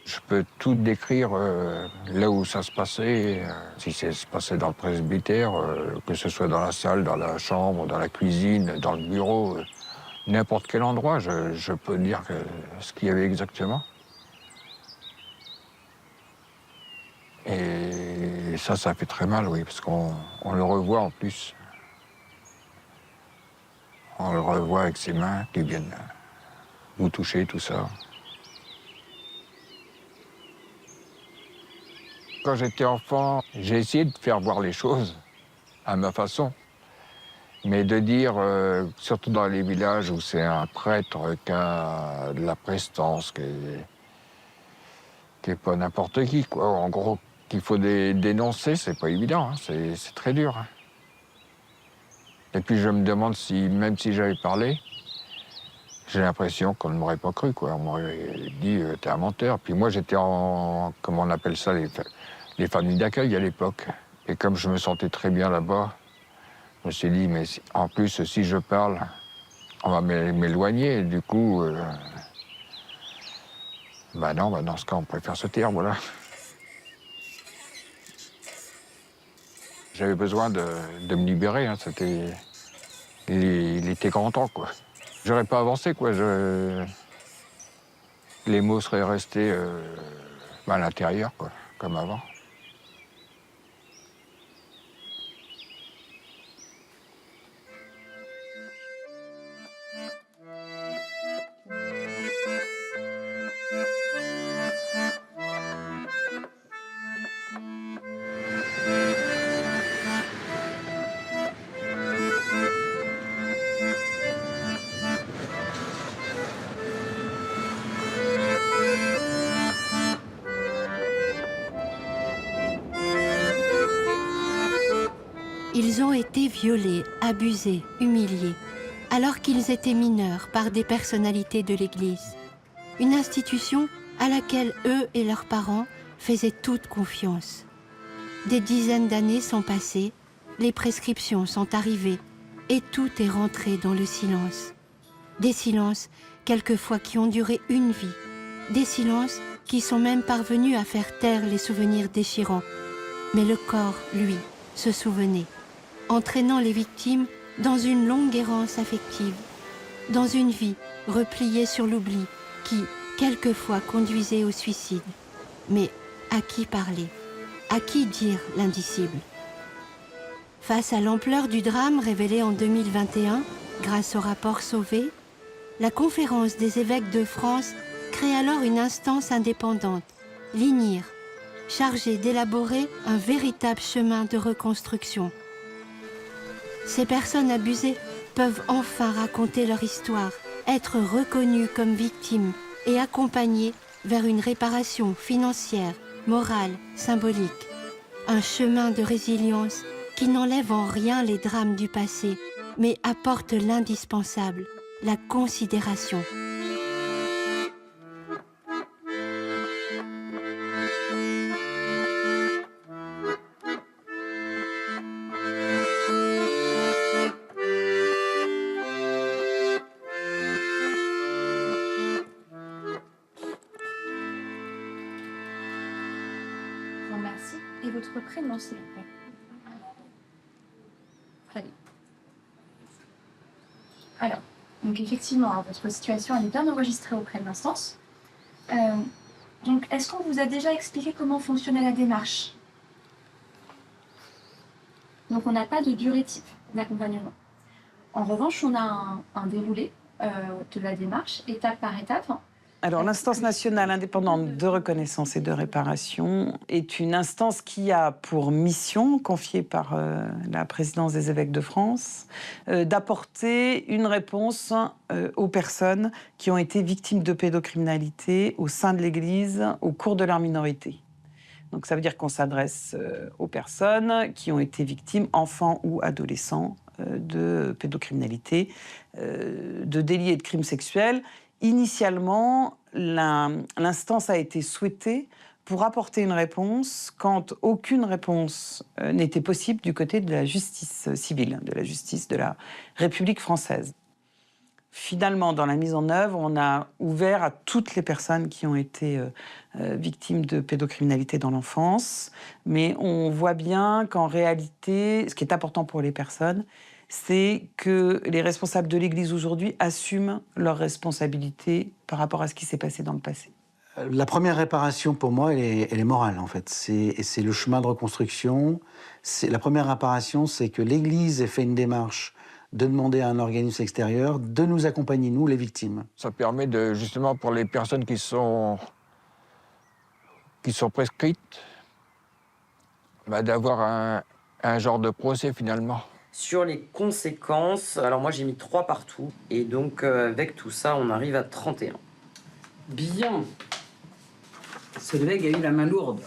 Je peux tout décrire là où ça se passait, si ça se passait dans le presbytère, que ce soit dans la salle, dans la chambre, dans la cuisine, dans le bureau, n'importe quel endroit, je peux dire ce qu'il y avait exactement. Et ça fait très mal, oui, parce qu'on le revoit en plus. On le revoit avec ses mains qui viennent vous toucher, tout ça. Quand j'étais enfant, j'ai essayé de faire voir les choses à ma façon. Mais de dire, surtout dans les villages où c'est un prêtre qui a de la prestance, qui est pas n'importe qui, quoi. En gros, qu'il faut dénoncer, c'est pas évident, hein. C'est très dur, hein. Et puis je me demande si, même si j'avais parlé, j'ai l'impression qu'on ne m'aurait pas cru, quoi. On m'aurait dit, t'es un menteur. Puis moi, j'étais en, comment on appelle ça, les familles d'accueil à l'époque. Et comme je me sentais très bien là-bas, je me suis dit, mais en plus, si je parle, on va m'éloigner. Du coup, bah non, bah dans ce cas, on préfère se taire, voilà. J'avais besoin de me libérer, hein. Il était grand temps, quoi. J'aurais pas avancé, quoi. Les mots seraient restés à l'intérieur, quoi, comme avant. Ils ont été violés, abusés, humiliés, alors qu'ils étaient mineurs par des personnalités de l'Église. Une institution à laquelle eux et leurs parents faisaient toute confiance. Des dizaines d'années sont passées, les prescriptions sont arrivées et tout est rentré dans le silence. Des silences, quelquefois qui ont duré une vie. Des silences qui sont même parvenus à faire taire les souvenirs déchirants. Mais le corps, lui, se souvenait, entraînant les victimes dans une longue errance affective, dans une vie repliée sur l'oubli qui, quelquefois, conduisait au suicide. Mais à qui parler? À qui dire l'indicible? Face à l'ampleur du drame révélé en 2021, grâce au rapport Sauvé, la Conférence des évêques de France crée alors une instance indépendante, l'INIR, chargée d'élaborer un véritable chemin de reconstruction. Ces personnes abusées peuvent enfin raconter leur histoire, être reconnues comme victimes et accompagnées vers une réparation financière, morale, symbolique. Un chemin de résilience qui n'enlève en rien les drames du passé, mais apporte l'indispensable, la considération. Merci. Et votre prénom, s'il vous plaît? Freddy. Alors, donc effectivement, hein, votre situation elle est bien enregistrée auprès de l'instance. Donc, est-ce qu'on vous a déjà expliqué comment fonctionnait la démarche? Donc, on n'a pas de durée type d'accompagnement. En revanche, on a un déroulé de la démarche, étape par étape. Alors, l'instance nationale indépendante de reconnaissance et de réparation est une instance qui a pour mission, confiée par la présidence des évêques de France, d'apporter une réponse aux personnes qui ont été victimes de pédocriminalité au sein de l'Église au cours de leur minorité. Donc, ça veut dire qu'on s'adresse aux personnes qui ont été victimes, enfants ou adolescents, de pédocriminalité, de délits et de crimes sexuels. Initialement, l'instance a été souhaitée pour apporter une réponse quand aucune réponse n'était possible du côté de la justice civile, de la justice de la République française. Finalement, dans la mise en œuvre, on a ouvert à toutes les personnes qui ont été victimes de pédocriminalité dans l'enfance. Mais on voit bien qu'en réalité, ce qui est important pour les personnes, c'est que les responsables de l'Église aujourd'hui assument leurs responsabilités par rapport à ce qui s'est passé dans le passé. La première réparation, pour moi, elle est morale, en fait. C'est le chemin de reconstruction. La première réparation, c'est que l'Église ait fait une démarche de demander à un organisme extérieur de nous accompagner, nous, les victimes. Ça permet de, justement, pour les personnes qui sont prescrites, d'avoir un genre de procès, finalement. Sur les conséquences, alors moi j'ai mis 3 partout, et donc avec tout ça, on arrive à 31. Bien. Solveig a eu la main lourde.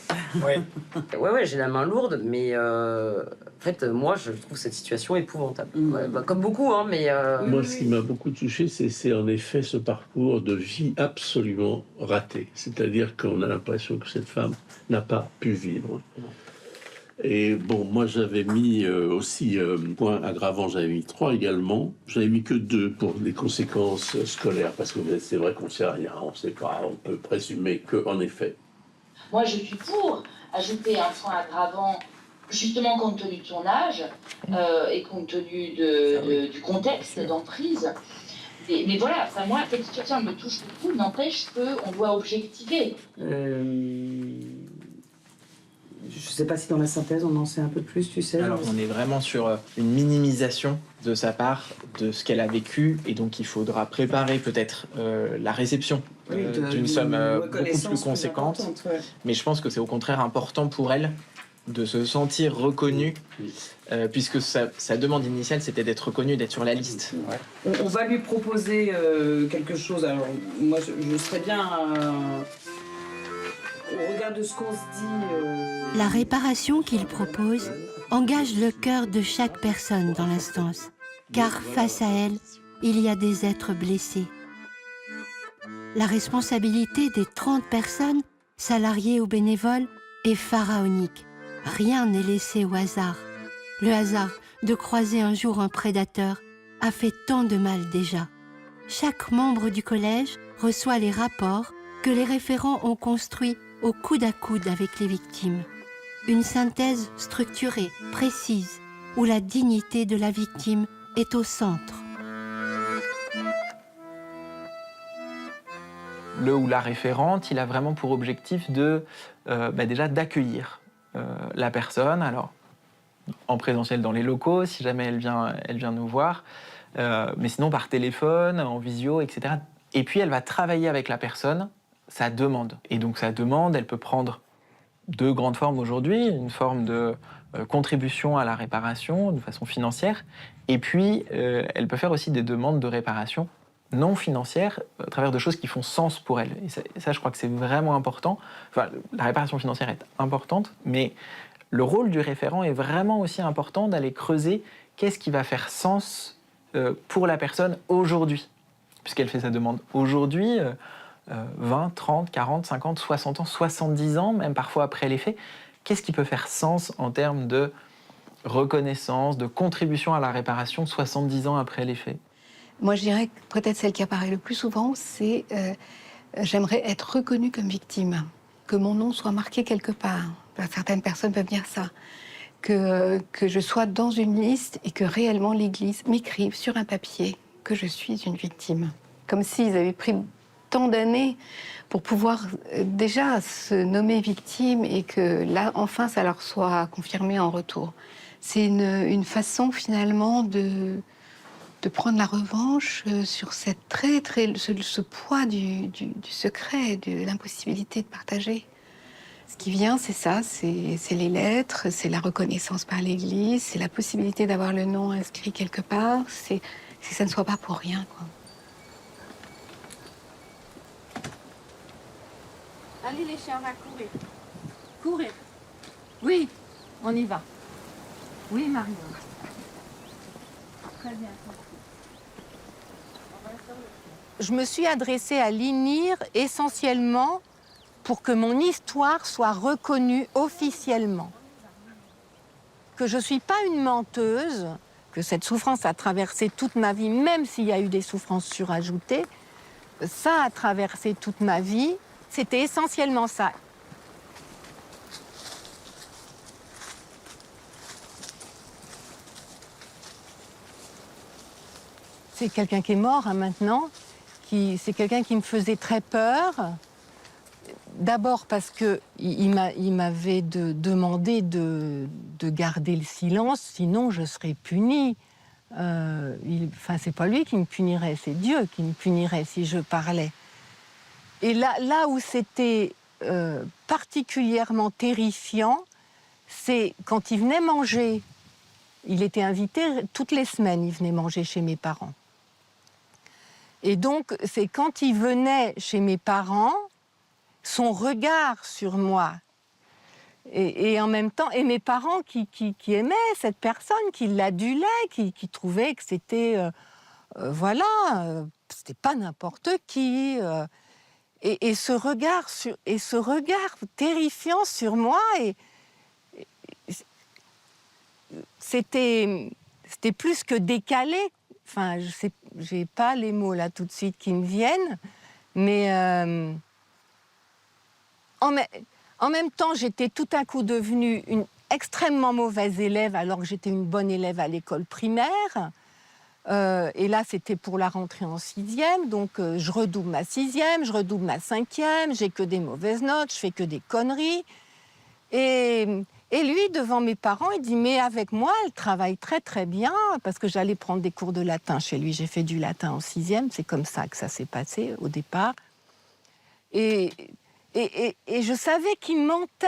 Ouais, j'ai la main lourde, mais en fait, moi, je trouve cette situation épouvantable. Ouais, comme beaucoup, hein, mais... Moi, ce qui m'a beaucoup touché, c'est en effet ce parcours de vie absolument raté. C'est-à-dire qu'on a l'impression que cette femme n'a pas pu vivre. Et bon, moi, j'avais mis aussi, point aggravant, j'avais mis 3 également. J'avais mis que 2 pour les conséquences scolaires, parce que c'est vrai qu'on ne sait rien, on ne sait pas, on peut présumer qu'en effet. Moi, je suis pour ajouter un point aggravant, justement compte tenu de son âge et compte tenu du contexte d'emprise. Mais voilà, enfin, moi, cette situation me touche beaucoup, n'empêche qu'on doit objectiver. Je ne sais pas si dans la synthèse, on en sait un peu plus, tu sais. Alors, on est vraiment sur une minimisation de sa part de ce qu'elle a vécu, et donc il faudra préparer peut-être la réception d'une somme beaucoup plus conséquente. Mais je pense que c'est au contraire important pour elle de se sentir reconnue, puisque sa demande initiale, c'était d'être reconnue, d'être sur la liste. On va lui proposer quelque chose. Alors, moi, je serais bien... Au regard de ce qu'on se dit... La réparation qu'il propose engage le cœur de chaque personne dans l'instance, car face à elle, il y a des êtres blessés. La responsabilité des 30 personnes, salariées ou bénévoles, est pharaonique. Rien n'est laissé au hasard. Le hasard de croiser un jour un prédateur a fait tant de mal déjà. Chaque membre du collège reçoit les rapports que les référents ont construits au coude à coude avec les victimes. Une synthèse structurée, précise, où la dignité de la victime est au centre. Le ou la référente, il a vraiment pour objectif déjà d'accueillir la personne, alors en présentiel dans les locaux, si jamais elle vient nous voir, mais sinon par téléphone, en visio, etc. Et puis elle va travailler avec la personne sa demande. Et donc sa demande, elle peut prendre 2 grandes formes aujourd'hui, une forme de contribution à la réparation de façon financière, et puis elle peut faire aussi des demandes de réparation non financières à travers de choses qui font sens pour elle. Et ça je crois que c'est vraiment important. Enfin, la réparation financière est importante, mais le rôle du référent est vraiment aussi important d'aller creuser qu'est-ce qui va faire sens pour la personne aujourd'hui, puisqu'elle fait sa demande aujourd'hui, 20, 30, 40, 50, 60 ans, 70 ans, même parfois après les faits. Qu'est-ce qui peut faire sens en termes de reconnaissance, de contribution à la réparation 70 ans après les faits? Moi, je dirais que peut-être celle qui apparaît le plus souvent, c'est j'aimerais être reconnue comme victime, que mon nom soit marqué quelque part. Certaines personnes peuvent dire ça. Que je sois dans une liste et que réellement l'Église m'écrive sur un papier que je suis une victime. Comme s'ils avaient pris tant d'années pour pouvoir déjà se nommer victime et que là, enfin, ça leur soit confirmé en retour. C'est une façon, finalement, de prendre la revanche sur ce poids du secret, de l'impossibilité de partager. Ce qui vient, c'est ça, c'est les lettres, c'est la reconnaissance par l'Église, c'est la possibilité d'avoir le nom inscrit quelque part, c'est que ça ne soit pas pour rien, quoi. Allez les chiens, on va courir. Courir. Oui, on y va. Oui, Marion. Très bien. Je me suis adressée à l'INIR essentiellement pour que mon histoire soit reconnue officiellement. Que je ne suis pas une menteuse, que cette souffrance a traversé toute ma vie, même s'il y a eu des souffrances surajoutées, ça a traversé toute ma vie. C'était essentiellement ça. C'est quelqu'un qui est mort maintenant, c'est quelqu'un qui me faisait très peur. D'abord parce qu'il m'avait demandé de garder le silence, sinon je serais punie. C'est pas lui qui me punirait, c'est Dieu qui me punirait si je parlais. Et là où c'était particulièrement terrifiant, c'est quand il venait manger. Il était invité toutes les semaines, il venait manger chez mes parents. Et donc, c'est quand il venait chez mes parents, son regard sur moi, et en même temps, et mes parents qui aimaient cette personne, qui l'adulaient, qui trouvaient que c'était, c'était pas n'importe qui. Et ce regard terrifiant sur moi, c'était plus que décalé. Enfin, j'ai pas les mots là tout de suite qui me viennent, mais en même temps, j'étais tout à coup devenue une extrêmement mauvaise élève alors que j'étais une bonne élève à l'école primaire. Et là, c'était pour la rentrée en 6e, donc je redouble ma 6e, je redouble ma 5e, j'ai que des mauvaises notes, je fais que des conneries. Et lui, devant mes parents, il dit « Mais avec moi, elle travaille très très bien », parce que j'allais prendre des cours de latin chez lui. J'ai fait du latin en 6e, c'est comme ça que ça s'est passé au départ. Et je savais qu'il mentait.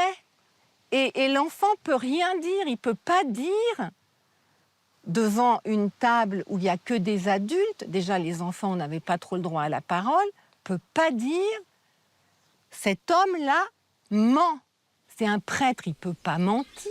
Et l'enfant peut rien dire, il peut pas dire devant une table où il n'y a que des adultes, déjà les enfants n'avaient pas trop le droit à la parole, peut pas dire « Cet homme-là ment ». C'est un prêtre, il ne peut pas mentir.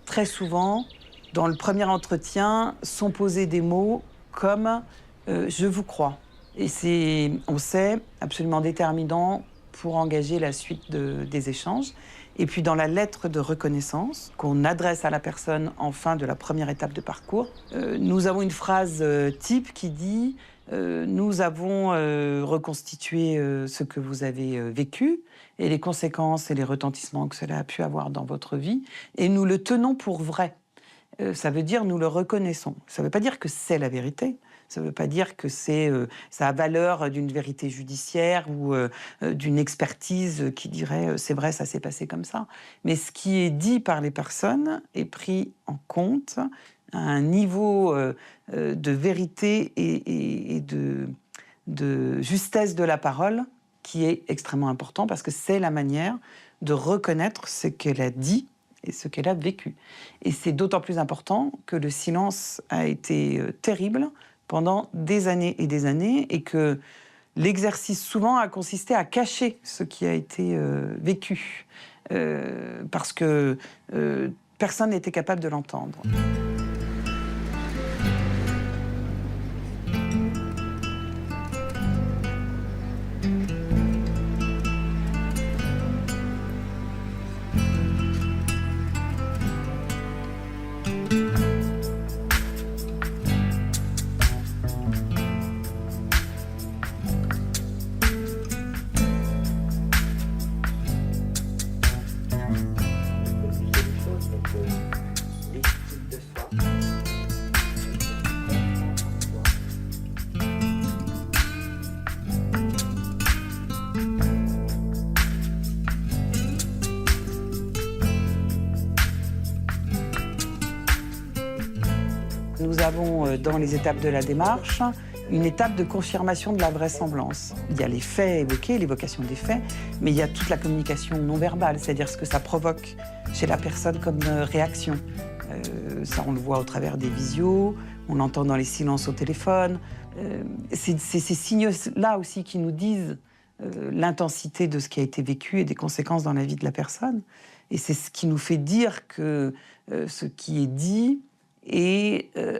Très souvent, dans le premier entretien, sont posés des mots comme je vous crois ». Et c'est, on sait, absolument déterminant pour engager la suite des échanges. Et puis dans la lettre de reconnaissance qu'on adresse à la personne en fin de la première étape de parcours, nous avons une phrase type qui dit nous avons reconstitué ce que vous avez vécu et les conséquences et les retentissements que cela a pu avoir dans votre vie, et nous le tenons pour vrai. Ça veut dire nous le reconnaissons. Ça ne veut pas dire que c'est la vérité. Ça ne veut pas dire que ça a valeur d'une vérité judiciaire ou d'une expertise qui dirait c'est vrai, ça s'est passé comme ça. Mais ce qui est dit par les personnes est pris en compte à un niveau de vérité et de justesse de la parole qui est extrêmement important, parce que c'est la manière de reconnaître ce qu'elle a dit et ce qu'elle a vécu. Et c'est d'autant plus important que le silence a été terrible pendant des années et que l'exercice souvent a consisté à cacher ce qui a été vécu, parce que personne n'était capable de l'entendre. Nous avons, dans les étapes de la démarche, une étape de confirmation de la vraisemblance. Il y a les faits évoqués, l'évocation des faits, mais il y a toute la communication non verbale, c'est-à-dire ce que ça provoque chez la personne comme réaction. Ça, on le voit au travers des visios, on l'entend dans les silences au téléphone. C'est ces signes-là aussi qui nous disent l'intensité de ce qui a été vécu et des conséquences dans la vie de la personne. Et c'est ce qui nous fait dire que ce qui est dit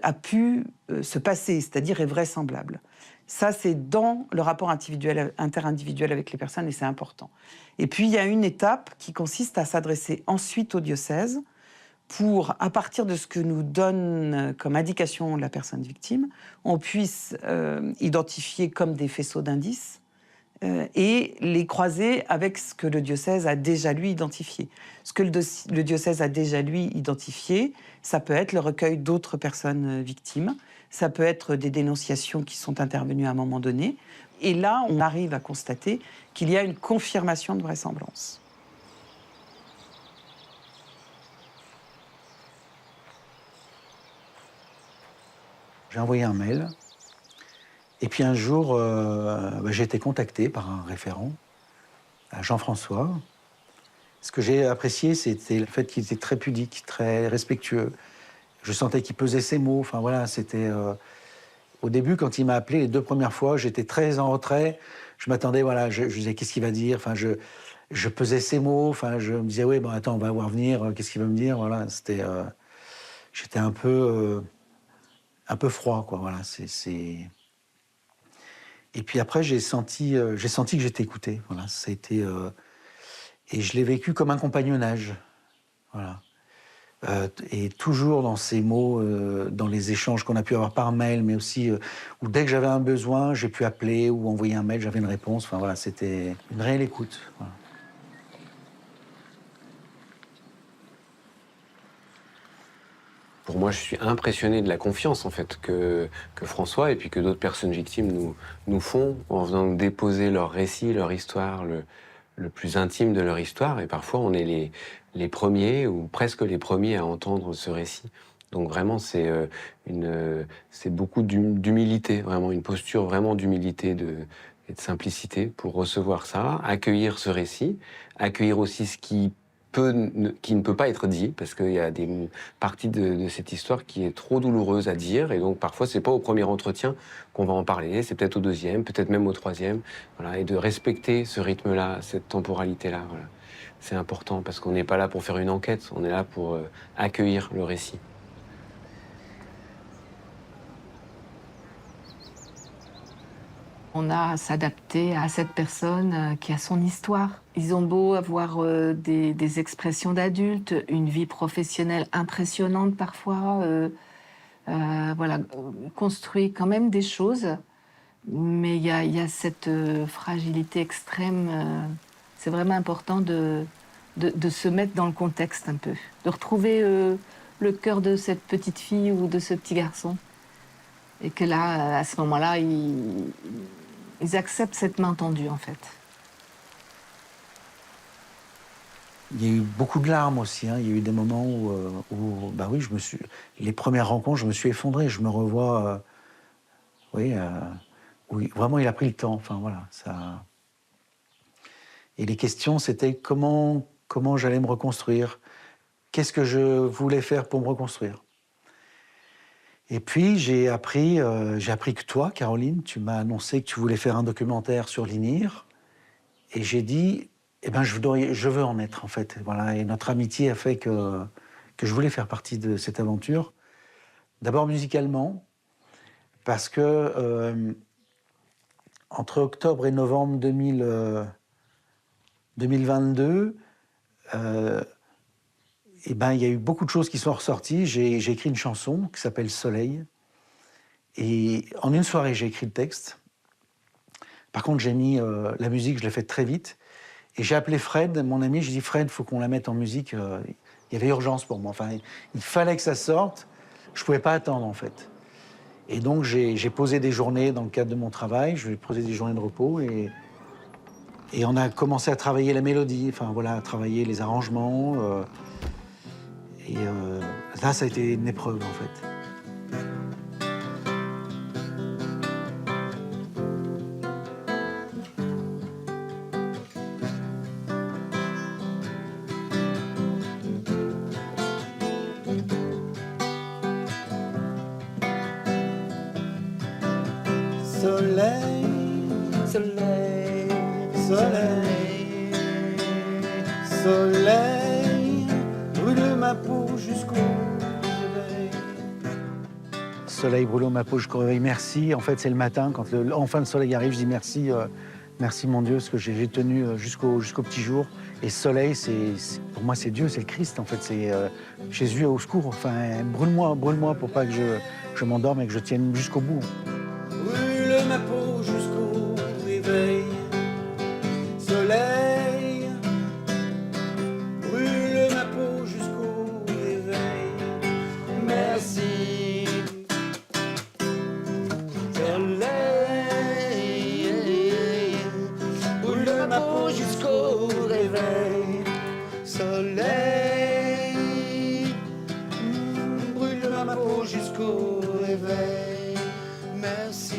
a pu se passer, c'est-à-dire est vraisemblable. Ça, c'est dans le rapport interindividuel avec les personnes et c'est important. Et puis, il y a une étape qui consiste à s'adresser ensuite au diocèse pour, à partir de ce que nous donne comme indication la personne victime, on puisse identifier comme des faisceaux d'indices et les croiser avec ce que le diocèse a déjà lui identifié. Ce que le diocèse a déjà lui identifié, ça peut être le recueil d'autres personnes victimes, ça peut être des dénonciations qui sont intervenues à un moment donné, et là, on arrive à constater qu'il y a une confirmation de vraisemblance. J'ai envoyé un mail. Et puis un jour, j'ai été contacté par un référent, Jean-François. Ce que j'ai apprécié, c'était le fait qu'il était très pudique, très respectueux. Je sentais qu'il pesait ses mots. Enfin voilà, c'était... Au début, quand il m'a appelé les 2 premières fois, j'étais très en retrait. Je m'attendais, voilà, je disais, qu'est-ce qu'il va dire? Enfin, je pesais ses mots. Enfin, je me disais, oui, bon, attends, on va voir venir. Qu'est-ce qu'il va me dire? Voilà, c'était... j'étais un peu froid, quoi. Voilà, Et puis après, j'ai senti que j'étais écouté. Voilà, ça a été... et je l'ai vécu comme un compagnonnage. Voilà. Et toujours dans ces mots, dans les échanges qu'on a pu avoir par mail, mais aussi où dès que j'avais un besoin, j'ai pu appeler ou envoyer un mail, j'avais une réponse. Enfin voilà, c'était une réelle écoute. Voilà. Pour moi, je suis impressionné de la confiance en fait que François et puis que d'autres personnes victimes nous font en venant nous déposer leur récit, leur histoire, le plus intime de leur histoire. Et parfois, on est les premiers ou presque les premiers à entendre ce récit. Donc vraiment, c'est beaucoup d'humilité, vraiment une posture vraiment d'humilité et de simplicité pour recevoir ça, accueillir ce récit, accueillir aussi ce qui ne peut pas être dit, parce qu'il y a des parties de cette histoire qui est trop douloureuse à dire, et donc parfois c'est pas au premier entretien qu'on va en parler, c'est peut-être au deuxième, peut-être même au troisième, voilà, et de respecter ce rythme-là, cette temporalité-là, voilà. C'est important, parce qu'on n'est pas là pour faire une enquête, on est là pour accueillir le récit. On a à s'adapter à cette personne qui a son histoire. Ils ont beau avoir des expressions d'adultes, une vie professionnelle impressionnante parfois, voilà, construit quand même des choses, mais il y a cette fragilité extrême. C'est vraiment important de se mettre dans le contexte un peu, de retrouver le cœur de cette petite fille ou de ce petit garçon. Et que là, à ce moment-là, ils acceptent cette main tendue, en fait. Il y a eu beaucoup de larmes aussi. Hein. Il y a eu des moments où bah oui, les premières rencontres, je me suis effondré. Je me revois, oui, vraiment, il a pris le temps. Enfin voilà, ça. Et les questions, c'était comment j'allais me reconstruire. Qu'est-ce que je voulais faire pour me reconstruire. Et puis, j'ai appris que toi, Caroline, tu m'as annoncé que tu voulais faire un documentaire sur l'INIR. Et j'ai dit, eh ben, je veux en être, en fait. Voilà. Et notre amitié a fait que je voulais faire partie de cette aventure. D'abord musicalement, parce que entre octobre et novembre 2022, eh ben, il y a eu beaucoup de choses qui sont ressorties. J'ai écrit une chanson qui s'appelle Soleil. Et en une soirée, j'ai écrit le texte. Par contre, j'ai mis la musique, je l'ai faite très vite. Et j'ai appelé Fred, mon ami, j'ai dit, Fred, il faut qu'on la mette en musique. Il y avait urgence pour moi. Enfin, il fallait que ça sorte. Je ne pouvais pas attendre, en fait. Et donc, j'ai posé des journées dans le cadre de mon travail. Je vais poser des journées de repos. Et on a commencé à travailler la mélodie, enfin, voilà, à travailler les arrangements. Là, ça a été une épreuve, en fait. Soleil, soleil, soleil, soleil, brûle ma peau jusqu'au réveil. soleil brûlant ma peau jusqu'au réveil, merci. En fait, c'est le matin, quand enfin le soleil arrive, je dis merci, merci mon Dieu, parce que j'ai tenu jusqu'au petit jour. Et soleil, pour moi, c'est Dieu, c'est le Christ, en fait. C'est Jésus au secours. Enfin, brûle-moi pour pas que je m'endorme et que je tienne jusqu'au bout. Brûle ma peau jusqu'au réveil. Soleil, brûle ma peau jusqu'au réveil. Merci. Soleil, brûle ma peau jusqu'au réveil. Soleil, brûle ma peau jusqu'au réveil. Merci.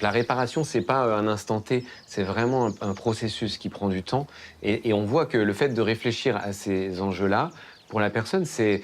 La réparation, c'est pas un instant T, c'est vraiment un processus qui prend du temps. Et on voit que le fait de réfléchir à ces enjeux-là, pour la personne, c'est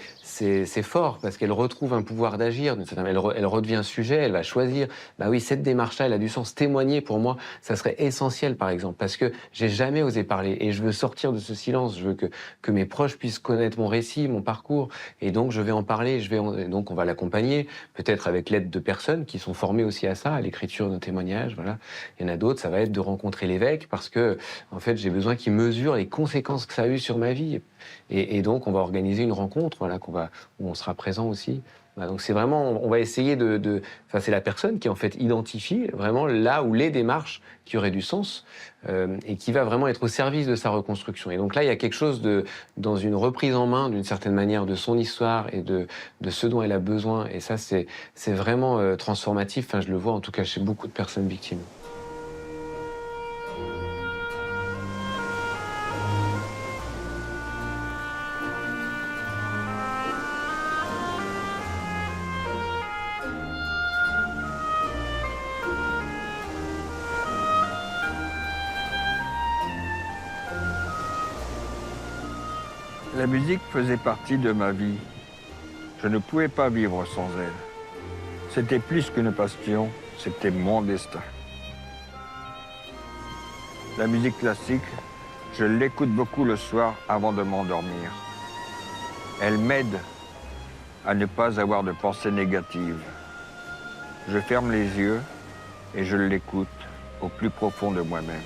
fort parce qu'elle retrouve un pouvoir d'agir. Elle redevient sujet, elle va choisir. Bah oui, cette démarche-là, elle a du sens. Témoigner, pour moi, ça serait essentiel, par exemple, parce que j'ai jamais osé parler et je veux sortir de ce silence. Je veux que mes proches puissent connaître mon récit, mon parcours, et donc je vais en parler. Donc on va l'accompagner, peut-être avec l'aide de personnes qui sont formées aussi à ça, à l'écriture de témoignages. Voilà. Il y en a d'autres, ça va être de rencontrer l'évêque parce que, en fait, j'ai besoin qu'il mesure les conséquences que ça a eu sur ma vie. Et donc, on va organiser une rencontre, voilà, où on sera présent aussi. Voilà, donc, c'est vraiment, on va essayer enfin, c'est la personne qui, en fait, identifie vraiment là où les démarches qui auraient du sens et qui va vraiment être au service de sa reconstruction. Et donc là, il y a quelque chose dans une reprise en main, d'une certaine manière, de son histoire et de ce dont elle a besoin. Et ça, c'est vraiment transformatif. Enfin, je le vois, en tout cas, chez beaucoup de personnes victimes. La musique faisait partie de ma vie. Je ne pouvais pas vivre sans elle. C'était plus qu'une passion, c'était mon destin. La musique classique, je l'écoute beaucoup le soir avant de m'endormir. Elle m'aide à ne pas avoir de pensées négatives. Je ferme les yeux et je l'écoute au plus profond de moi-même.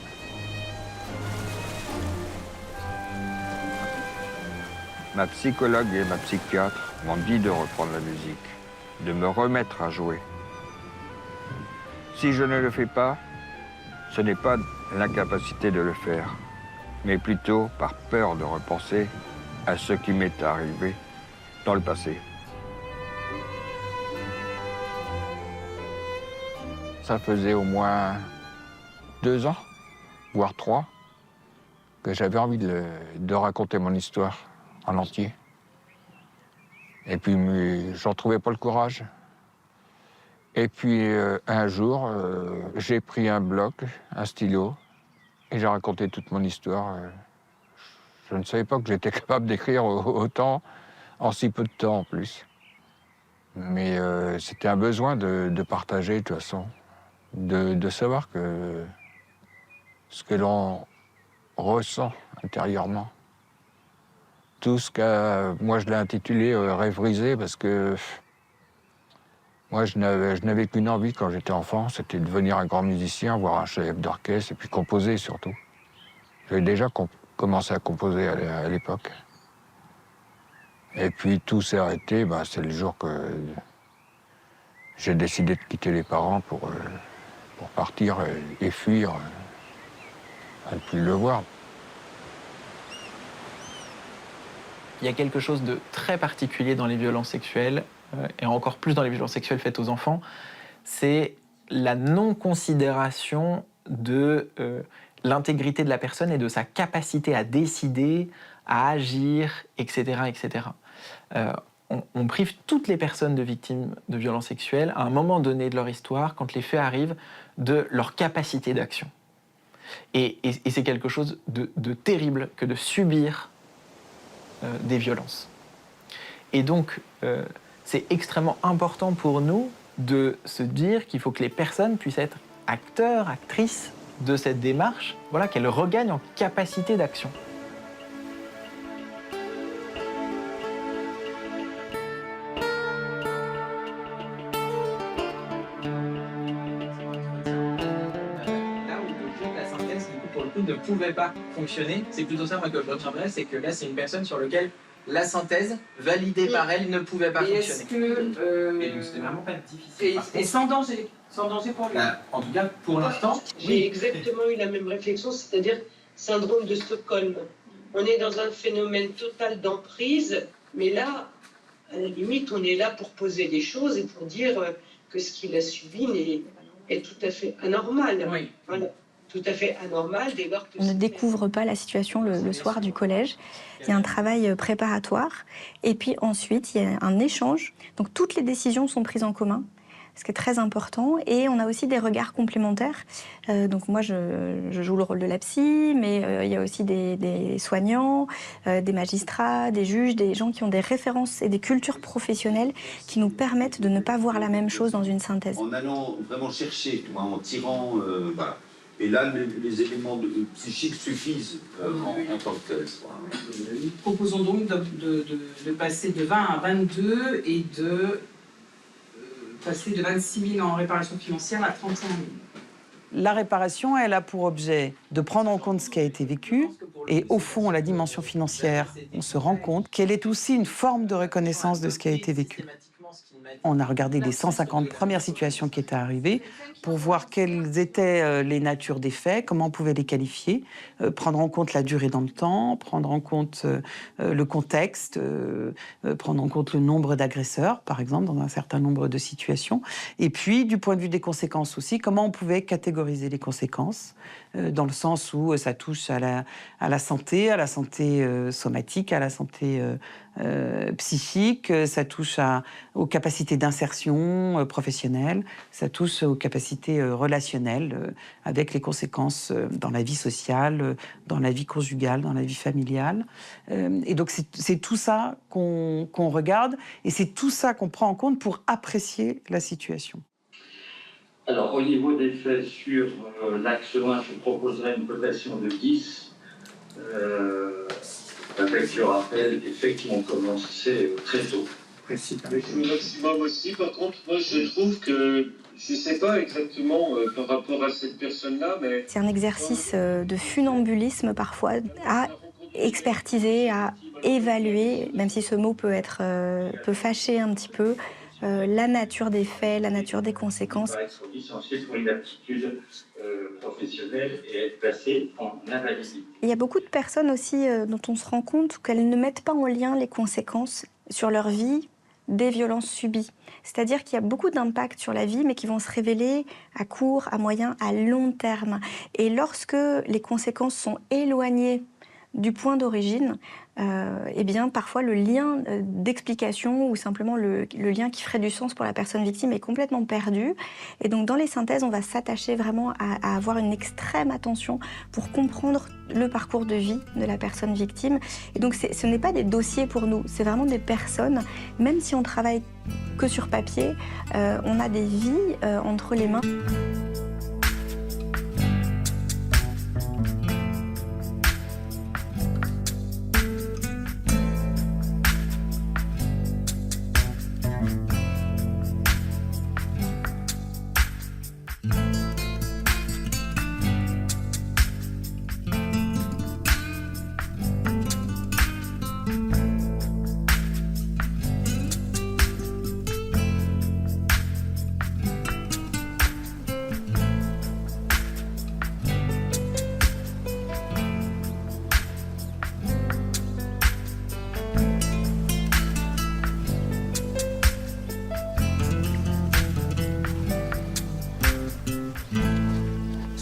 Ma psychologue et ma psychiatre m'ont dit de reprendre la musique, de me remettre à jouer. Si je ne le fais pas, ce n'est pas l'incapacité de le faire, mais plutôt par peur de repenser à ce qui m'est arrivé dans le passé. Ça faisait au moins 2 ans, voire 3, que j'avais envie de raconter mon histoire en entier. Et puis, j'en trouvais pas le courage. Et puis, un jour, j'ai pris un bloc, un stylo, et j'ai raconté toute mon histoire. Je ne savais pas que j'étais capable d'écrire autant en si peu de temps, en plus. Mais c'était un besoin de partager, de toute façon. De savoir que ce que l'on ressent intérieurement. Tout ce moi je l'ai intitulé Rêve-brisée parce que moi je n'avais qu'une envie quand j'étais enfant, c'était de devenir un grand musicien, voir un chef d'orchestre et puis composer surtout. J'avais déjà commencé à composer à l'époque. Et puis tout s'est arrêté, c'est le jour que j'ai décidé de quitter les parents pour partir et fuir, à ne plus le voir. Il y a quelque chose de très particulier dans les violences sexuelles, et encore plus dans les violences sexuelles faites aux enfants, c'est la non-considération de l'intégrité de la personne et de sa capacité à décider, à agir, etc. etc. On prive toutes les personnes de victimes de violences sexuelles, à un moment donné de leur histoire, quand les faits arrivent, de leur capacité d'action. Et c'est quelque chose de terrible que de subir des violences. Et donc, c'est extrêmement important pour nous de se dire qu'il faut que les personnes puissent être acteurs, actrices de cette démarche, voilà, qu'elles regagnent en capacité d'action. Ne pouvait pas fonctionner. C'est plutôt ça moi que je retiendrai, c'est que là c'est une personne sur laquelle la synthèse validée par elle ne pouvait pas fonctionner. Et donc c'était vraiment pas difficile. Et sans danger pour lui. En tout cas pour l'instant. J'ai exactement eu la même réflexion, c'est-à-dire syndrome de Stockholm. On est dans un phénomène total d'emprise, mais là, à la limite, on est là pour poser des choses et pour dire que ce qu'il a subi est tout à fait anormal. Oui. Voilà. Tout à fait anormal dès lors que... On ne découvre pas la situation le soir du collège. Il y a un travail préparatoire et puis ensuite il y a un échange. Donc toutes les décisions sont prises en commun, ce qui est très important. Et on a aussi des regards complémentaires. Donc moi je joue le rôle de la psy, mais il y a aussi des soignants, des magistrats, des juges, des gens qui ont des références et des cultures professionnelles qui nous permettent de ne pas voir la même chose dans une synthèse. En allant vraiment chercher, en tirant... voilà. Et là, les éléments psychiques suffisent en tant que tels. Nous proposons donc de passer de 20 à 22 et de passer de 26 000 en réparation financière à 35 000. La réparation, elle a pour objet de prendre en compte ce qui a été vécu. Et au fond, la dimension financière, on se rend compte qu'elle est aussi une forme de reconnaissance de ce qui a été vécu. On a regardé les 150 premières situations qui étaient arrivées pour voir quelles étaient les natures des faits, comment on pouvait les qualifier, prendre en compte la durée dans le temps, prendre en compte le contexte, prendre en compte le nombre d'agresseurs, par exemple, dans un certain nombre de situations. Et puis, du point de vue des conséquences aussi, comment on pouvait catégoriser les conséquences, dans le sens où ça touche à la santé somatique, à la santé psychique, ça touche aux capacités d'insertion professionnelle, ça touche aux capacités relationnelles, avec les conséquences dans la vie sociale, dans la vie conjugale, dans la vie familiale. Et donc c'est tout ça qu'on regarde, et c'est tout ça qu'on prend en compte pour apprécier la situation. Alors, au niveau des faits sur l'axe 1, je proposerai une cotation de 10. Avec, je rappelle, des faits qui ont commencé très tôt. Le maximum aussi. Par contre, moi, je trouve que, je ne sais pas exactement par rapport à cette personne-là, mais... C'est un exercice de funambulisme, parfois, à expertiser, à évaluer, même si ce mot peut fâcher un petit peu, la nature des faits, la nature des conséquences. Il faut licencier pour une aptitude professionnelle et être placé en invalidité. Il y a beaucoup de personnes aussi dont on se rend compte qu'elles ne mettent pas en lien les conséquences sur leur vie des violences subies. C'est-à-dire qu'il y a beaucoup d'impacts sur la vie, mais qui vont se révéler à court, à moyen, à long terme. Et lorsque les conséquences sont éloignées du point d'origine, eh bien, parfois le lien d'explication ou simplement le lien qui ferait du sens pour la personne victime est complètement perdu. Et donc, dans les synthèses, on va s'attacher vraiment à avoir une extrême attention pour comprendre le parcours de vie de la personne victime. Et donc, ce n'est pas des dossiers pour nous, c'est vraiment des personnes. Même si on travaille que sur papier, on a des vies entre les mains.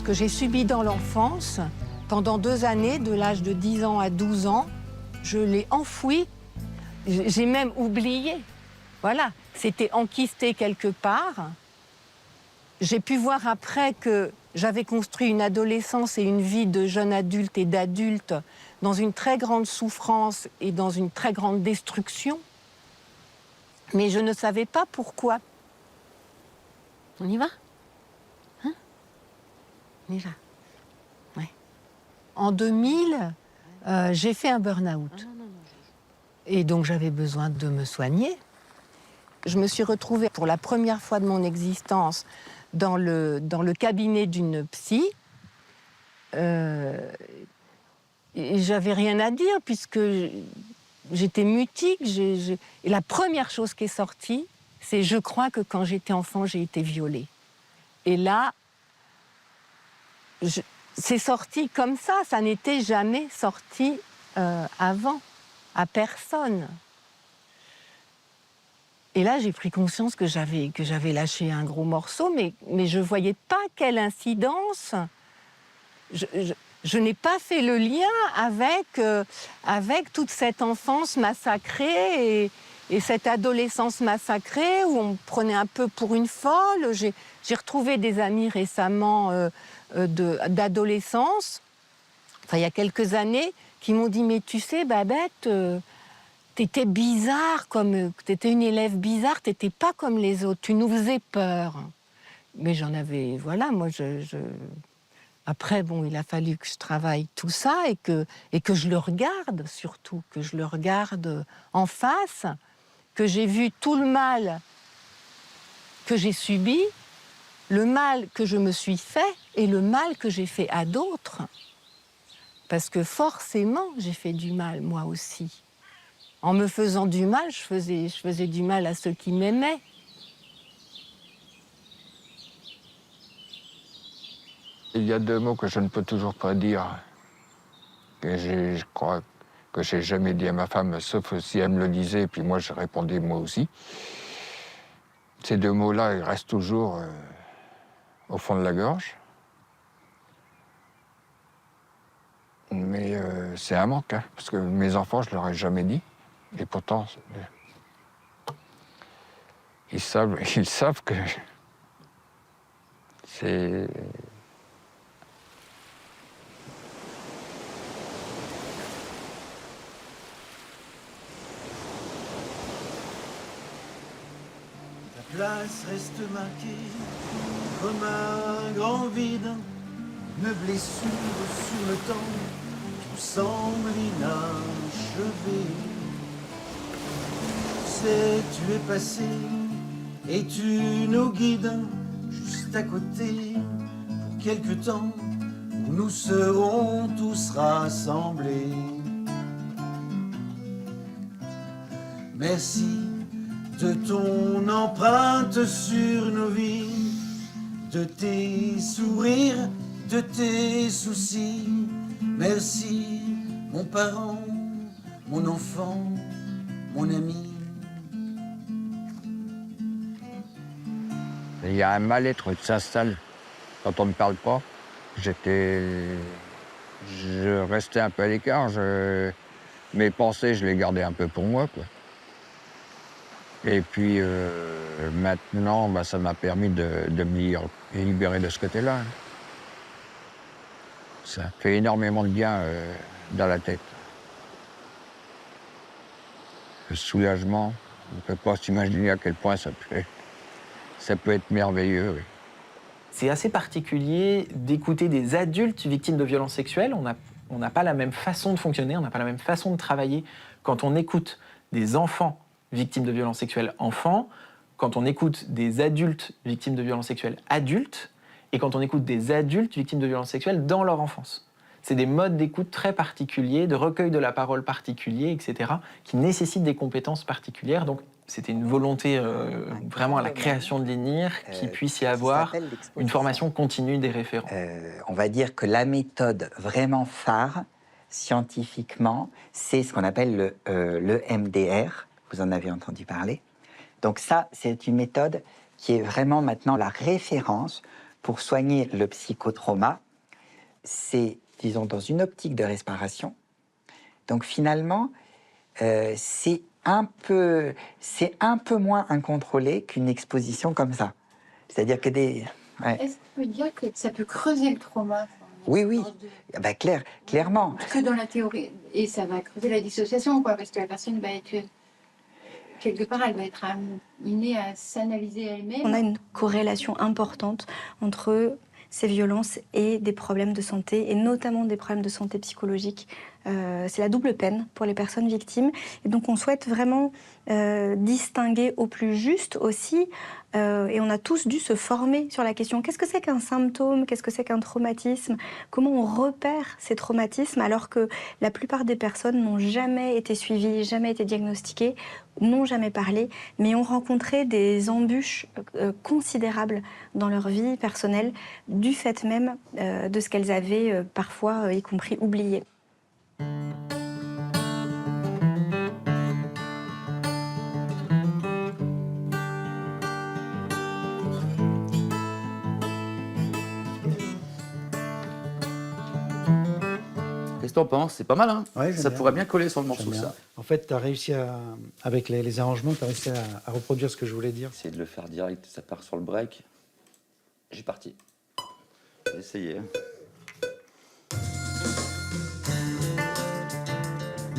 Que j'ai subi dans l'enfance, pendant 2 années, de l'âge de 10 ans à 12 ans, je l'ai enfoui, j'ai même oublié. Voilà, c'était enquisté quelque part. J'ai pu voir après que j'avais construit une adolescence et une vie de jeune adulte et d'adulte dans une très grande souffrance et dans une très grande destruction. Mais je ne savais pas pourquoi. On y va? Hein? On y va. Ouais. En 2000, j'ai fait un burn-out. Et donc j'avais besoin de me soigner. Je me suis retrouvée pour la première fois de mon existence dans le cabinet d'une psy. Et j'avais rien à dire puisque j'étais mutique. Et la première chose qui est sortie, c'est « je crois que quand j'étais enfant, j'ai été violée ». Et là, c'est sorti comme ça n'était jamais sorti avant, à personne. Et là, j'ai pris conscience que j'avais lâché un gros morceau, mais je ne voyais pas quelle incidence. Je n'ai pas fait le lien avec toute cette enfance massacrée et cette adolescence massacrée où on me prenait un peu pour une folle. J'ai retrouvé des amis récemment d'adolescence, enfin il y a quelques années, qui m'ont dit « mais tu sais Babette, t'étais bizarre, t'étais une élève bizarre, t'étais pas comme les autres, tu nous faisais peur ». Mais j'en avais, voilà, moi Après, bon, il a fallu que je travaille tout ça et que je le regarde surtout, que je le regarde en face, que j'ai vu tout le mal que j'ai subi, le mal que je me suis fait et le mal que j'ai fait à d'autres. Parce que forcément, j'ai fait du mal, moi aussi. En me faisant du mal, je faisais du mal à ceux qui m'aimaient. Il y a deux mots que je ne peux toujours pas dire, que je crois que j'ai jamais dit à ma femme, sauf si elle me le disait, et puis moi je répondais moi aussi. Ces deux mots-là, ils restent toujours au fond de la gorge. Mais c'est un manque, hein, parce que mes enfants, je leur ai jamais dit. Et pourtant, ils savent que c'est... La place reste marquée comme un grand vide, une blessure sur le temps, tout semble inachevé. C'est tu es passé et tu nous guides juste à côté pour quelque temps où nous serons tous rassemblés. Merci de ton empreinte sur nos vies, de tes sourires, de tes soucis. Merci, mon parent, mon enfant, mon ami. Il y a un mal-être qui s'installe quand on ne parle pas. Je restais un peu à l'écart. Mes pensées, je les gardais un peu pour moi, quoi. Et puis maintenant, ça m'a permis de me libérer de ce côté-là. Ça fait énormément de bien dans la tête. Le soulagement, on ne peut pas s'imaginer à quel point ça peut être merveilleux. Oui. C'est assez particulier d'écouter des adultes victimes de violences sexuelles. On n'a pas la même façon de fonctionner, on n'a pas la même façon de travailler quand on écoute des enfants victimes de violences sexuelles enfants, quand on écoute des adultes victimes de violences sexuelles adultes, et quand on écoute des adultes victimes de violences sexuelles dans leur enfance. C'est des modes d'écoute très particuliers, de recueil de la parole particuliers, etc., qui nécessitent des compétences particulières. Donc c'était une volonté vraiment à la création de l'INIR qu'il puisse y avoir une formation continue des référents. On va dire que la méthode vraiment phare, scientifiquement, c'est ce qu'on appelle le MDR. Vous en avez entendu parler. Donc ça, c'est une méthode qui est vraiment maintenant la référence pour soigner le psychotrauma. C'est, disons, dans une optique de respiration. Donc finalement, c'est un peu moins incontrôlé qu'une exposition comme ça. C'est-à-dire que des... Ouais. Est-ce qu'on peut dire que ça peut creuser le trauma? Oui, oui, clairement. Que dans la théorie. Et ça va creuser la dissociation, quoi, parce que la personne va être... quelque part, elle va être amenée à s'analyser elle-même. On a une corrélation importante entre ces violences et des problèmes de santé, et notamment des problèmes de santé psychologique. C'est la double peine pour les personnes victimes. Et donc on souhaite vraiment distinguer au plus juste aussi, et on a tous dû se former sur la question qu'est-ce que c'est qu'un symptôme, qu'est-ce que c'est qu'un traumatisme, comment on repère ces traumatismes alors que la plupart des personnes n'ont jamais été suivies, jamais été diagnostiquées, n'ont jamais parlé, mais ont rencontré des embûches considérables dans leur vie personnelle du fait même de ce qu'elles avaient parfois, y compris, oublié. Qu'est-ce que t'en penses? C'est pas mal, hein? Ouais, j'aime ça bien. pourrait bien coller sur le morceau, J'aime bien. ça. En fait, tu as réussi à, avec les arrangements, tu as réussi à reproduire ce que je voulais dire. Essayer de le faire direct, ça part sur le break. J'ai parti. J'ai essayé.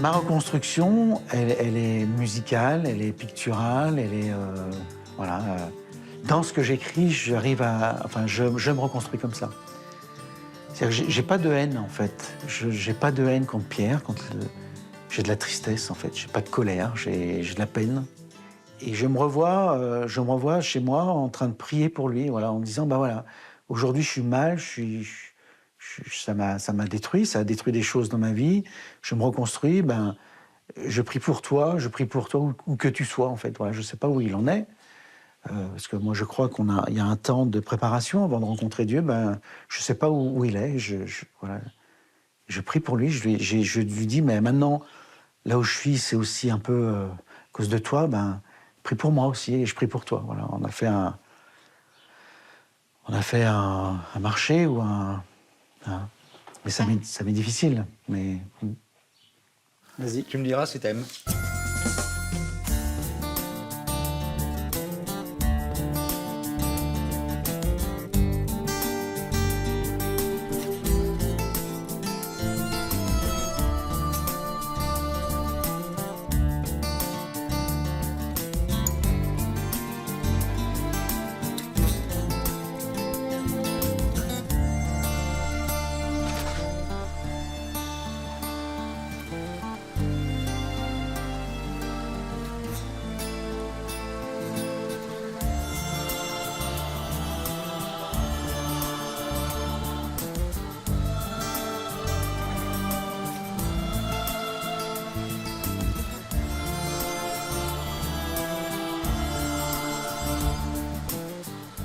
Ma reconstruction, elle est musicale, elle est picturale, elle est... voilà. Dans ce que j'écris, j'arrive à... Enfin, je me reconstruis comme ça. C'est-à-dire que j'ai pas de haine, en fait. J'ai pas de haine contre Pierre, j'ai de la tristesse, en fait. J'ai pas de colère, j'ai de la peine. Et je me revois chez moi en train de prier pour lui, voilà, en me disant, bah voilà, aujourd'hui je suis mal, ça m'a détruit, ça a détruit des choses dans ma vie, je me reconstruis, ben, je prie pour toi où que tu sois, en fait. Voilà, je sais pas où il en est, parce que moi je crois il y a un temps de préparation avant de rencontrer Dieu, ben, je sais pas où il est, voilà. Je prie pour lui, je lui dis, mais maintenant, là où je suis, c'est aussi un peu à cause de toi, ben, prie pour moi aussi, et je prie pour toi. Voilà, on a fait un marché ou mais ça m'est difficile. Mais Vas-y, tu me diras si t'aimes.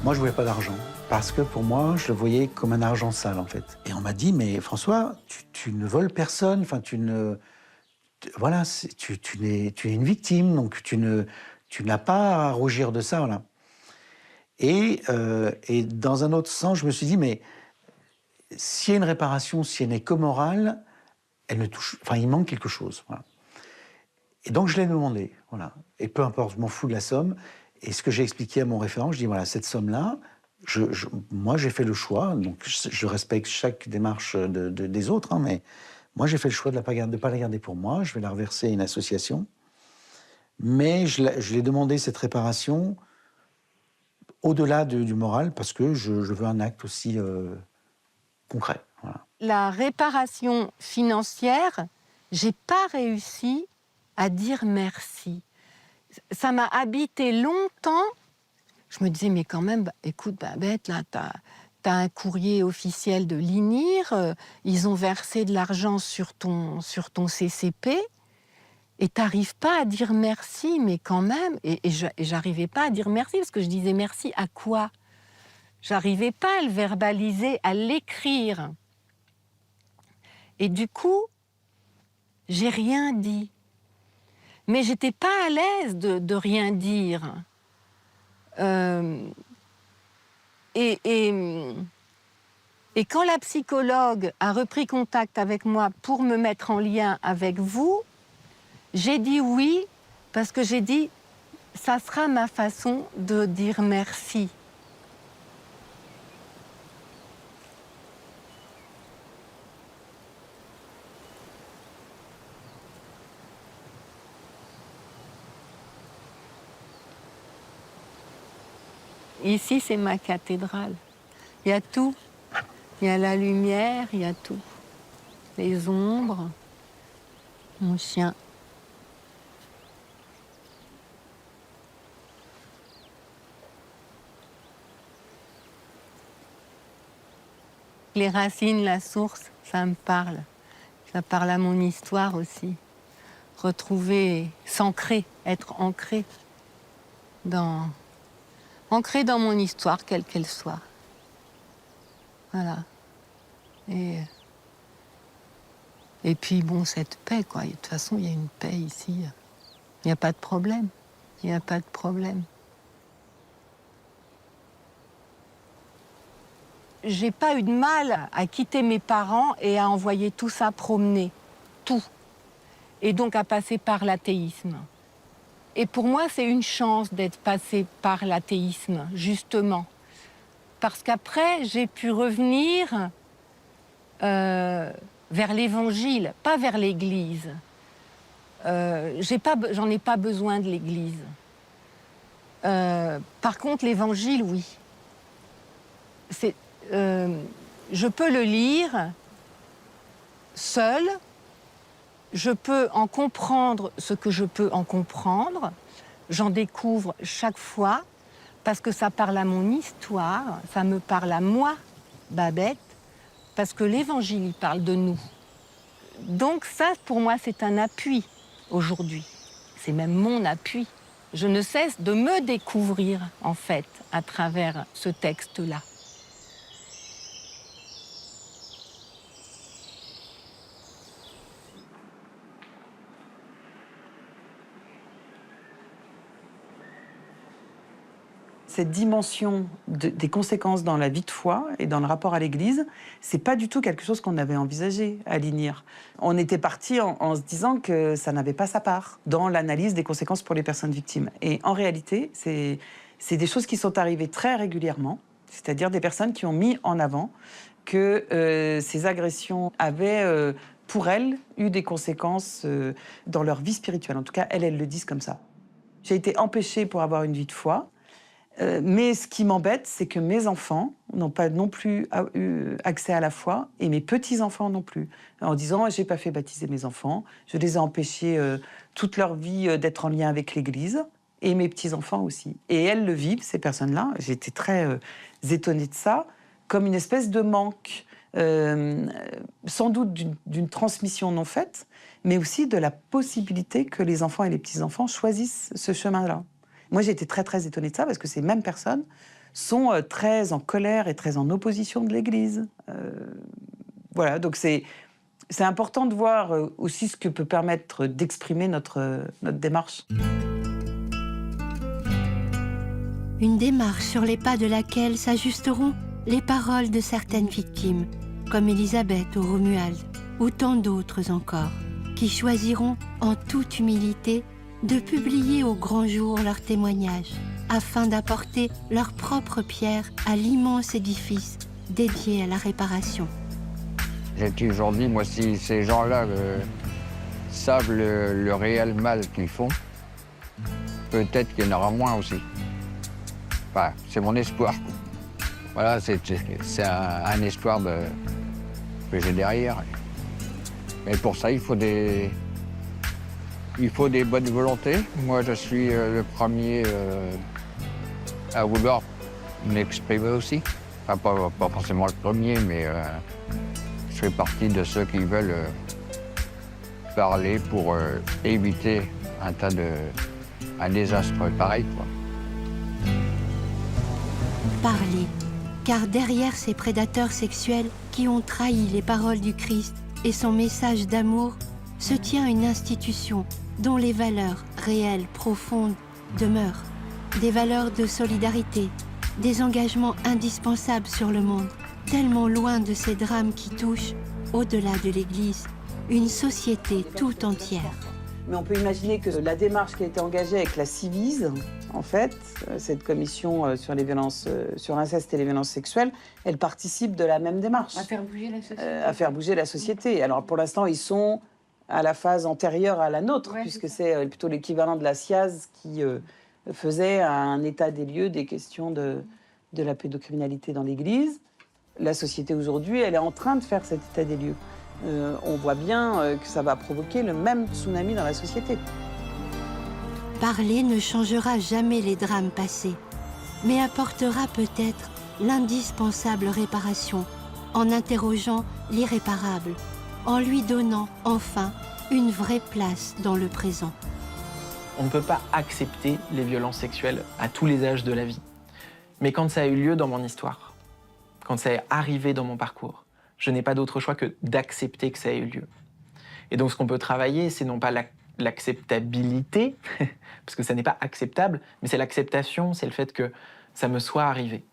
moi, je voulais pas d'argent. Parce que pour moi, je le voyais comme un argent sale, en fait. Et on m'a dit, mais François, tu ne voles personne, enfin, voilà, tu es une victime, donc tu n'as pas à rougir de ça, voilà. Et dans un autre sens, je me suis dit, mais s'il y a une réparation, si elle n'est que morale, il manque quelque chose, voilà. Et donc, je l'ai demandé, voilà. Et peu importe, je m'en fous de la somme. Et ce que j'ai expliqué à mon référent, je dis, voilà, cette somme-là, moi, j'ai fait le choix, donc je respecte chaque démarche des autres, hein, mais moi, j'ai fait le choix de ne pas la garder pour moi, je vais la reverser à une association. Mais je l'ai demandé, cette réparation, au-delà du moral, parce que je veux un acte aussi concret. Voilà. La réparation financière, j'ai pas réussi à dire merci. Ça m'a habité longtemps. Je me disais, mais quand même, écoute, Babette, là, t'as un courrier officiel de l'INIR, ils ont versé de l'argent sur ton CCP, et t'arrives pas à dire merci, mais quand même, et j'arrivais pas à dire merci, parce que je disais merci à quoi? J'arrivais pas à le verbaliser, à l'écrire. Et du coup, j'ai rien dit. Mais j'étais pas à l'aise de rien dire. Et quand la psychologue a repris contact avec moi pour me mettre en lien avec vous, j'ai dit oui, parce que j'ai dit, ça sera ma façon de dire merci. Ici, c'est ma cathédrale. Il y a tout. Il y a la lumière, il y a tout. Les ombres, mon chien. Les racines, la source, ça me parle. Ça parle à mon histoire aussi. Retrouver, s'ancrer, être ancré dans mon histoire, quelle qu'elle soit. Voilà. Et puis, bon, cette paix, quoi. De toute façon, il y a une paix ici. Il n'y a pas de problème. Il n'y a pas de problème. J'ai pas eu de mal à quitter mes parents et à envoyer tout ça promener. Tout. Et donc à passer par l'athéisme. Et pour moi, c'est une chance d'être passée par l'athéisme, justement. Parce qu'après, j'ai pu revenir vers l'Évangile, pas vers l'Église. J'en ai pas besoin de l'Église. Par contre, l'Évangile, oui. Je peux le lire seul, je peux en comprendre ce que je peux en comprendre, j'en découvre chaque fois, parce que ça parle à mon histoire, ça me parle à moi, Babette, parce que l'Évangile, il parle de nous. Donc ça, pour moi, c'est un appui aujourd'hui. C'est même mon appui. Je ne cesse de me découvrir, en fait, à travers ce texte-là. Cette dimension des conséquences dans la vie de foi et dans le rapport à l'Église, c'est pas du tout quelque chose qu'on avait envisagé à l'INIR. On était parti en se disant que ça n'avait pas sa part dans l'analyse des conséquences pour les personnes victimes. Et en réalité, c'est des choses qui sont arrivées très régulièrement, c'est-à-dire des personnes qui ont mis en avant que ces agressions avaient, pour elles, eu des conséquences dans leur vie spirituelle. En tout cas, elles le disent comme ça. J'ai été empêchée pour avoir une vie de foi. Mais ce qui m'embête, c'est que mes enfants n'ont pas non plus eu accès à la foi, et mes petits-enfants non plus. En disant, j'ai pas fait baptiser mes enfants, je les ai empêchés toute leur vie d'être en lien avec l'Église, et mes petits-enfants aussi. Et elles le vivent, ces personnes-là, j'ai été très étonnée de ça, comme une espèce de manque, sans doute d'une transmission non faite, mais aussi de la possibilité que les enfants et les petits-enfants choisissent ce chemin-là. Moi, j'ai été très, très étonnée de ça, parce que ces mêmes personnes sont très en colère et très en opposition de l'Église. Voilà, donc c'est important de voir aussi ce que peut permettre d'exprimer notre démarche. Une démarche sur les pas de laquelle s'ajusteront les paroles de certaines victimes, comme Élisabeth ou Romuald, ou tant d'autres encore, qui choisiront en toute humilité de publier au grand jour leurs témoignages, afin d'apporter leur propre pierre à l'immense édifice dédié à la réparation. J'ai toujours dit, moi, si ces gens-là savent le réel mal qu'ils font, peut-être qu'il y en aura moins aussi. Enfin, c'est mon espoir. Voilà, c'est un espoir que j'ai derrière. Mais pour ça, il faut des bonnes volontés. Moi, je suis le premier à vouloir m'exprimer aussi. Enfin, pas forcément le premier, mais je fais partie de ceux qui veulent parler pour éviter un désastre pareil, quoi. Parler, car derrière ces prédateurs sexuels qui ont trahi les paroles du Christ et son message d'amour, se tient une institution dont les valeurs réelles, profondes, demeurent. Des valeurs de solidarité, des engagements indispensables sur le monde, tellement loin de ces drames qui touchent, au-delà de l'Église, une société tout entière. Mais on peut imaginer que la démarche qui a été engagée avec la Civise, en fait, cette commission sur les violences, sur l'inceste et les violences sexuelles, elle participe de la même démarche. À faire bouger la société. À faire bouger la société. Alors pour l'instant, ils sont à la phase antérieure à la nôtre, puisque c'est plutôt l'équivalent de la SIAZ qui faisait un état des lieux des questions de la pédocriminalité dans l'Église. La société aujourd'hui, elle est en train de faire cet état des lieux. On voit bien que ça va provoquer le même tsunami dans la société. Parler ne changera jamais les drames passés, mais apportera peut-être l'indispensable réparation en interrogeant l'irréparable, en lui donnant enfin une vraie place dans le présent. On ne peut pas accepter les violences sexuelles à tous les âges de la vie. Mais quand ça a eu lieu dans mon histoire, quand ça est arrivé dans mon parcours, je n'ai pas d'autre choix que d'accepter que ça ait eu lieu. Et donc ce qu'on peut travailler, c'est non pas l'acceptabilité, parce que ça n'est pas acceptable, mais c'est l'acceptation, c'est le fait que ça me soit arrivé.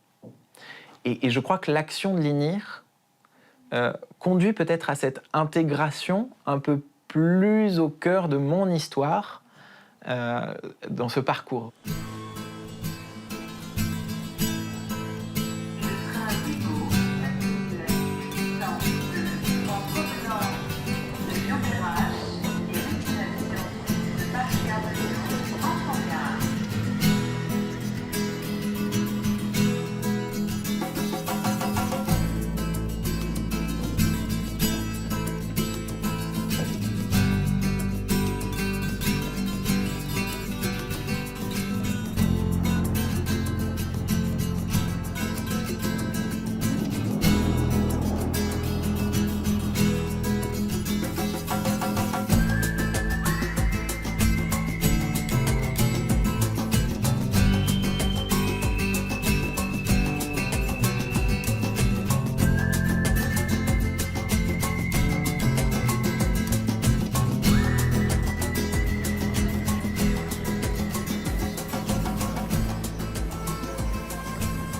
Et je crois que l'action de l'INIR conduit peut-être à cette intégration un peu plus au cœur de mon histoire dans ce parcours.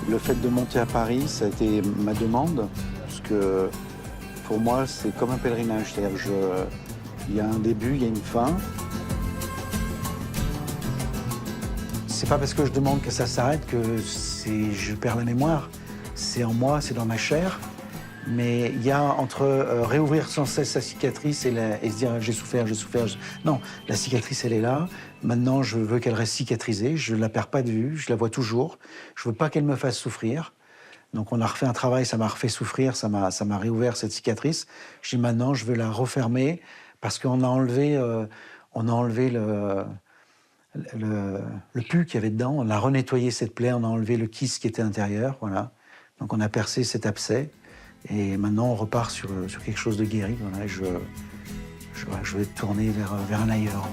Le fait de monter à Paris, ça a été ma demande, parce que pour moi, c'est comme un pèlerinage. C'est-à-dire il y a un début, il y a une fin. C'est pas parce que je demande que ça s'arrête que je perds la mémoire. C'est en moi, c'est dans ma chair. Mais il y a entre réouvrir sans cesse sa cicatrice et se dire j'ai souffert. Non, la cicatrice, elle est là. Maintenant, je veux qu'elle reste cicatrisée. Je ne la perds pas de vue, je la vois toujours. Je ne veux pas qu'elle me fasse souffrir. Donc on a refait un travail, ça m'a refait souffrir, ça m'a réouvert cette cicatrice. Je dis maintenant, je veux la refermer parce qu'on a enlevé, le pus qu'il y avait dedans. On a renettoyé cette plaie, on a enlevé le kyste qui était à l'intérieur. Voilà. Donc on a percé cet abcès. Et maintenant, on repart sur quelque chose de guéri. Voilà, je vais tourner vers un ailleurs.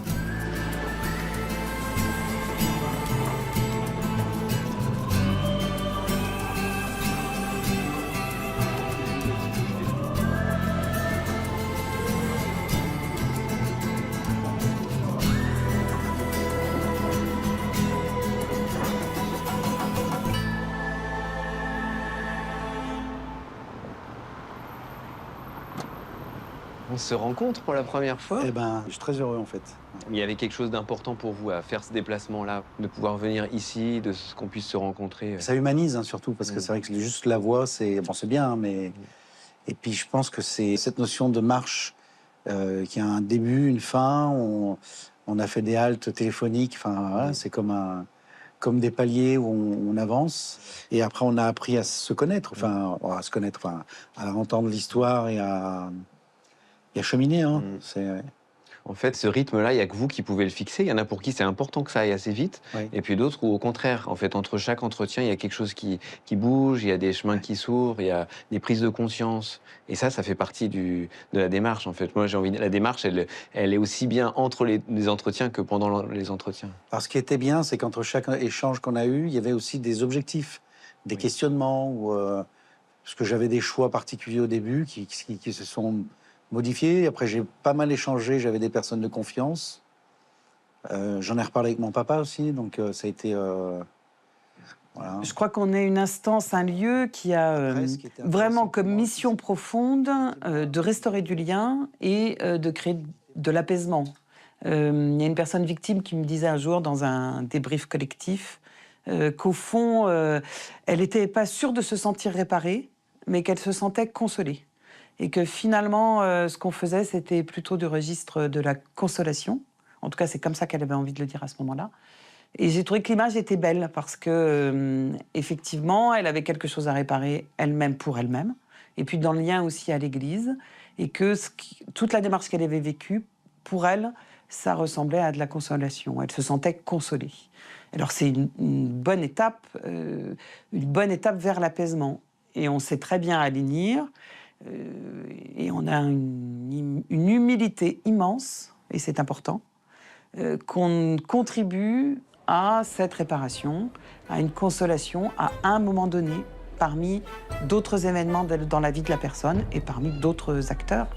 On se rencontre pour la première fois? Eh ben, je suis très heureux en fait. Il y avait quelque chose d'important pour vous à faire ce déplacement-là, de pouvoir venir ici, de qu'on puisse se rencontrer. Ça humanise hein, surtout, parce que c'est vrai que juste la voix, c'est bien, hein, mais... Et puis je pense que c'est cette notion de marche qui a un début, une fin, on a fait des haltes téléphoniques, enfin voilà, c'est comme des paliers où on avance. Et après, on a appris à se connaître, à entendre l'histoire et à cheminer. Hein. En fait, ce rythme-là, il n'y a que vous qui pouvez le fixer. Il y en a pour qui c'est important que ça aille assez vite. Oui. Et puis d'autres où, au contraire, en fait, entre chaque entretien, il y a quelque chose qui bouge, il y a des chemins qui s'ouvrent, il y a des prises de conscience. Et ça fait partie de la démarche, en fait. Moi, j'ai envie de... La démarche, elle est aussi bien entre les entretiens que pendant les entretiens. Alors, ce qui était bien, c'est qu'entre chaque échange qu'on a eu, il y avait aussi des objectifs, des questionnements, parce que j'avais des choix particuliers au début qui se sont modifié. Après, j'ai pas mal échangé. J'avais des personnes de confiance. J'en ai reparlé avec mon papa aussi. Donc, ça a été... voilà. Je crois qu'on est une instance, un lieu qui a vraiment comme mission profonde de restaurer du lien et de créer de l'apaisement. Il y a une personne victime qui me disait un jour dans un débrief collectif qu'au fond, elle n'était pas sûre de se sentir réparée, mais qu'elle se sentait consolée. Et que finalement, ce qu'on faisait, c'était plutôt du registre de la consolation. En tout cas, c'est comme ça qu'elle avait envie de le dire à ce moment-là. Et j'ai trouvé que l'image était belle parce que, effectivement, elle avait quelque chose à réparer elle-même pour elle-même, et puis dans le lien aussi à l'Église, et que toute la démarche qu'elle avait vécue, pour elle, ça ressemblait à de la consolation. Elle se sentait consolée. Alors c'est une bonne étape vers l'apaisement. Et on sait très bien aligner, et on a une humilité immense, et c'est important, qu'on contribue à cette réparation, à une consolation à un moment donné, parmi d'autres événements dans la vie de la personne et parmi d'autres acteurs.